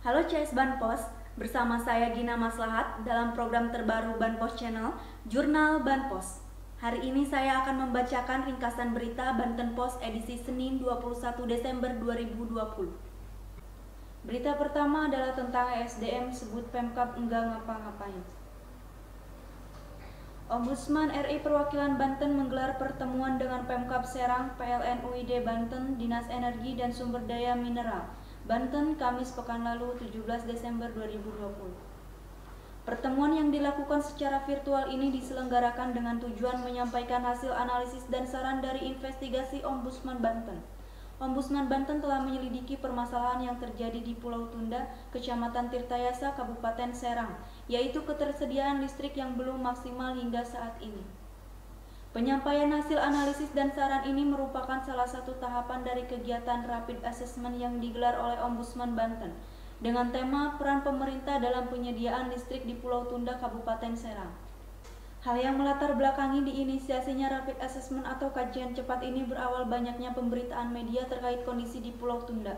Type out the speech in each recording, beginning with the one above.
Halo CS Banpos, bersama saya Gina Maslahat dalam program terbaru Banpos Channel, Jurnal Banpos. Hari ini saya akan membacakan ringkasan berita Banten Pos edisi Senin 21 Desember 2020. Berita pertama adalah tentang ESDM sebut Pemkab enggak ngapa-ngapain. Ombudsman RI Perwakilan Banten menggelar pertemuan dengan Pemkab Serang, PLN UID Banten, Dinas Energi dan Sumber Daya Mineral, Banten, Kamis pekan lalu 17 Desember 2020. Pertemuan yang dilakukan secara virtual ini diselenggarakan dengan tujuan menyampaikan hasil analisis dan saran dari investigasi Ombudsman Banten. Ombudsman Banten telah menyelidiki permasalahan yang terjadi di Pulau Tunda, Kecamatan Tirtayasa, Kabupaten Serang, yaitu ketersediaan listrik yang belum maksimal hingga saat ini. Penyampaian hasil analisis dan saran ini merupakan salah satu tahapan dari kegiatan rapid assessment yang digelar oleh Ombudsman Banten dengan tema peran pemerintah dalam penyediaan listrik di Pulau Tunda, Kabupaten Serang. Hal yang melatar belakangi diinisiasinya rapid assessment atau kajian cepat ini berawal banyaknya pemberitaan media terkait kondisi di Pulau Tunda.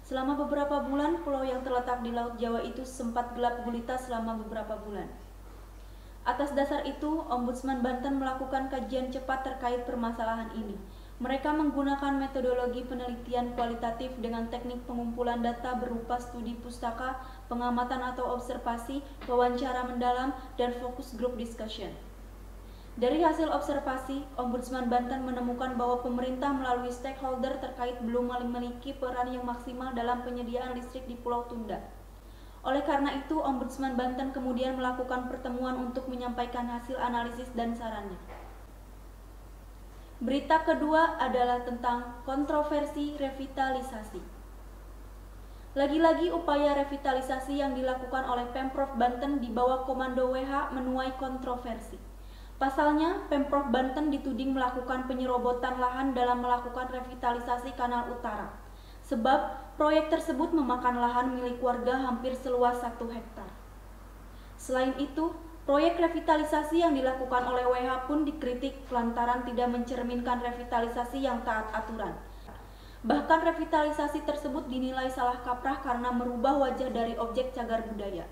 Selama beberapa bulan, pulau yang terletak di Laut Jawa itu sempat gelap gulita selama beberapa bulan. Atas dasar itu, Ombudsman Banten melakukan kajian cepat terkait permasalahan ini. Mereka menggunakan metodologi penelitian kualitatif dengan teknik pengumpulan data berupa studi pustaka, pengamatan atau observasi, wawancara mendalam, dan focus group discussion. Dari hasil observasi, Ombudsman Banten menemukan bahwa pemerintah melalui stakeholder terkait belum memiliki peran yang maksimal dalam penyediaan listrik di Pulau Tunda. Oleh karena itu, Ombudsman Banten kemudian melakukan pertemuan untuk menyampaikan hasil analisis dan sarannya. Berita kedua adalah tentang kontroversi revitalisasi. Lagi-lagi upaya revitalisasi yang dilakukan oleh Pemprov Banten di bawah komando WH menuai kontroversi. Pasalnya, Pemprov Banten dituding melakukan penyerobotan lahan dalam melakukan revitalisasi Kanal Utara. Sebab proyek tersebut memakan lahan milik warga hampir seluas 1 hektar. Selain itu, proyek revitalisasi yang dilakukan oleh WH pun dikritik lantaran tidak mencerminkan revitalisasi yang taat aturan. Bahkan revitalisasi tersebut dinilai salah kaprah karena merubah wajah dari objek cagar budaya.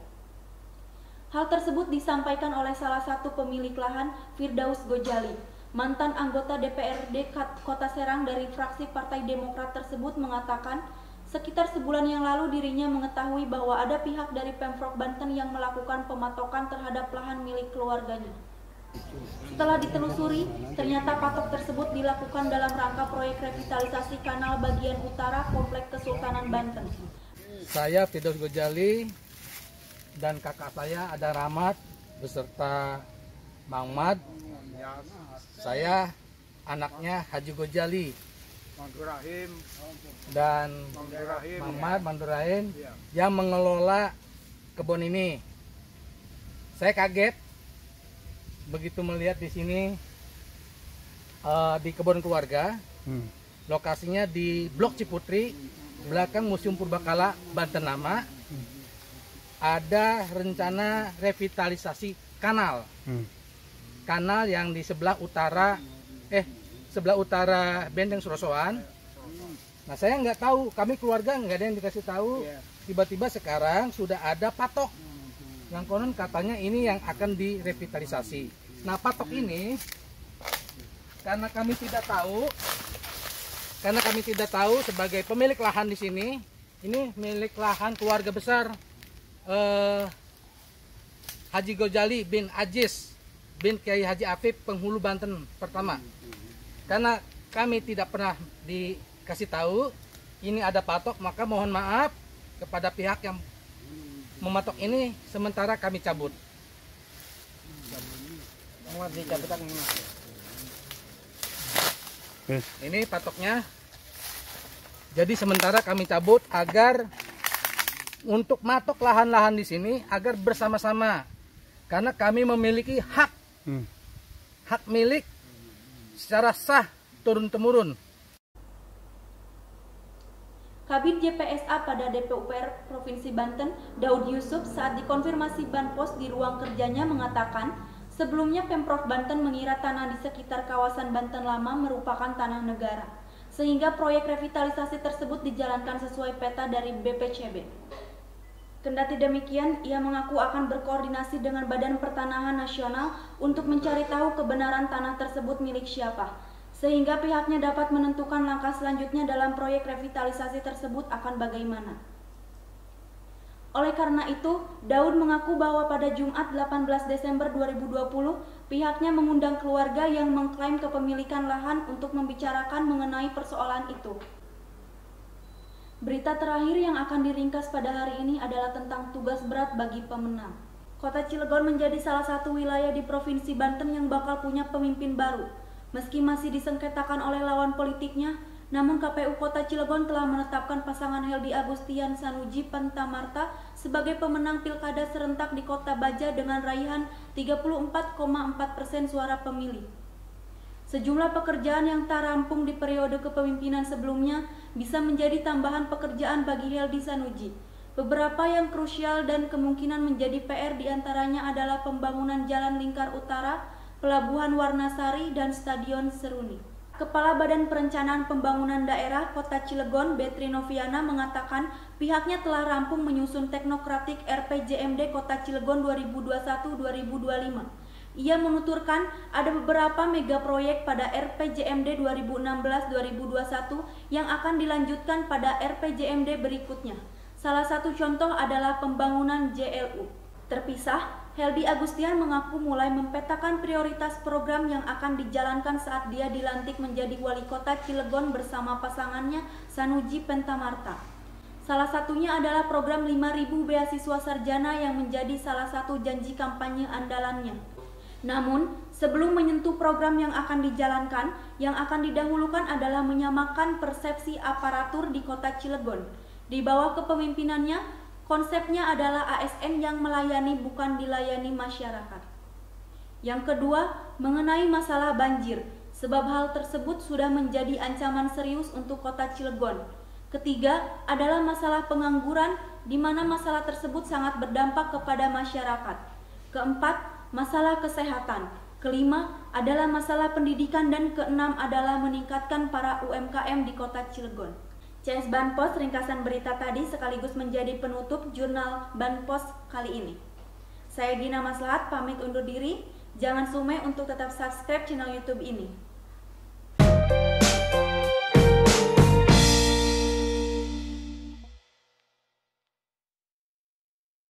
Hal tersebut disampaikan oleh salah satu pemilik lahan, Firdaus Gojali. Mantan anggota DPRD Kota Serang dari fraksi Partai Demokrat tersebut mengatakan, sekitar sebulan yang lalu dirinya mengetahui bahwa ada pihak dari Pemprov Banten yang melakukan pematokan terhadap lahan milik keluarganya. Setelah ditelusuri, ternyata patok tersebut dilakukan dalam rangka proyek revitalisasi kanal bagian utara Komplek Kesultanan Banten. Saya Firdaus Gojali dan kakak saya ada Rahmat beserta Mang Mad. Saya anaknya Haji Gojali dan Muhammad Mandurahim yang mengelola kebun ini. Saya kaget begitu melihat di sini di kebun keluarga. Lokasinya di Blok Ciputri, belakang Museum Purbakala Banten Lama. Ada rencana revitalisasi kanal. Kanal yang di sebelah utara Benteng Surosoan. Nah, saya nggak tahu, kami keluarga nggak ada yang dikasih tahu. Tiba-tiba sekarang sudah ada patok yang konon katanya ini yang akan direvitalisasi. Nah, patok ini karena kami tidak tahu sebagai pemilik lahan di sini, ini milik lahan keluarga besar Haji Gojali bin Aziz bin Kiai Haji Afif penghulu Banten pertama. Karena kami tidak pernah dikasih tahu ini ada patok, maka mohon maaf kepada pihak yang mematok ini, sementara kami cabut. Ini patoknya. Jadi sementara kami cabut agar untuk matok lahan-lahan di sini agar bersama-sama. Karena kami memiliki hak milik secara sah turun-temurun. Kabid JPSA pada DPUPR Provinsi Banten, Daud Yusuf, saat dikonfirmasi Banpos di ruang kerjanya mengatakan, sebelumnya Pemprov Banten mengira tanah di sekitar kawasan Banten Lama merupakan tanah negara, sehingga proyek revitalisasi tersebut dijalankan sesuai peta dari BPCB. Kendati demikian, ia mengaku akan berkoordinasi dengan Badan Pertanahan Nasional untuk mencari tahu kebenaran tanah tersebut milik siapa, sehingga pihaknya dapat menentukan langkah selanjutnya dalam proyek revitalisasi tersebut akan bagaimana. Oleh karena itu, Daud mengaku bahwa pada Jumat 18 Desember 2020, pihaknya mengundang keluarga yang mengklaim kepemilikan lahan untuk membicarakan mengenai persoalan itu. Berita terakhir yang akan diringkas pada hari ini adalah tentang tugas berat bagi pemenang. Kota Cilegon menjadi salah satu wilayah di Provinsi Banten yang bakal punya pemimpin baru. Meski masih disengketakan oleh lawan politiknya, namun KPU Kota Cilegon telah menetapkan pasangan Heldy Agustian Sanuji Pentamarta sebagai pemenang Pilkada serentak di Kota Baja dengan raihan 34,4% suara pemilih. Sejumlah pekerjaan yang tak rampung di periode kepemimpinan sebelumnya bisa menjadi tambahan pekerjaan bagi Heldy Sanuji. Beberapa yang krusial dan kemungkinan menjadi PR diantaranya adalah pembangunan Jalan Lingkar Utara, Pelabuhan Warnasari, dan Stadion Seruni. Kepala Badan Perencanaan Pembangunan Daerah Kota Cilegon, Betri Noviana, mengatakan pihaknya telah rampung menyusun teknokratik RPJMD Kota Cilegon 2021-2025. Ia menuturkan ada beberapa mega proyek pada RPJMD 2016-2021 yang akan dilanjutkan pada RPJMD berikutnya. Salah satu contoh adalah pembangunan JLU. Terpisah, Heldy Agustian mengaku mulai mempetakan prioritas program yang akan dijalankan saat dia dilantik menjadi wali kota Cilegon bersama pasangannya Sanuji Pentamarta. Salah satunya adalah program 5.000 beasiswa sarjana yang menjadi salah satu janji kampanye andalannya. Namun, sebelum menyentuh program yang akan dijalankan, yang akan didahulukan adalah menyamakan persepsi aparatur di kota Cilegon. Di bawah kepemimpinannya, konsepnya adalah ASN yang melayani bukan dilayani masyarakat. Yang kedua, mengenai masalah banjir, sebab hal tersebut sudah menjadi ancaman serius untuk kota Cilegon. Ketiga, adalah masalah pengangguran, di mana masalah tersebut sangat berdampak kepada masyarakat. Keempat, masalah kesehatan. Kelima adalah masalah pendidikan dan keenam adalah meningkatkan para UMKM di kota Cilegon. CS Banpos, ringkasan berita tadi sekaligus menjadi penutup jurnal Banpos kali ini. Saya Gina Maslahat pamit undur diri. Jangan sumeh untuk tetap subscribe channel YouTube ini.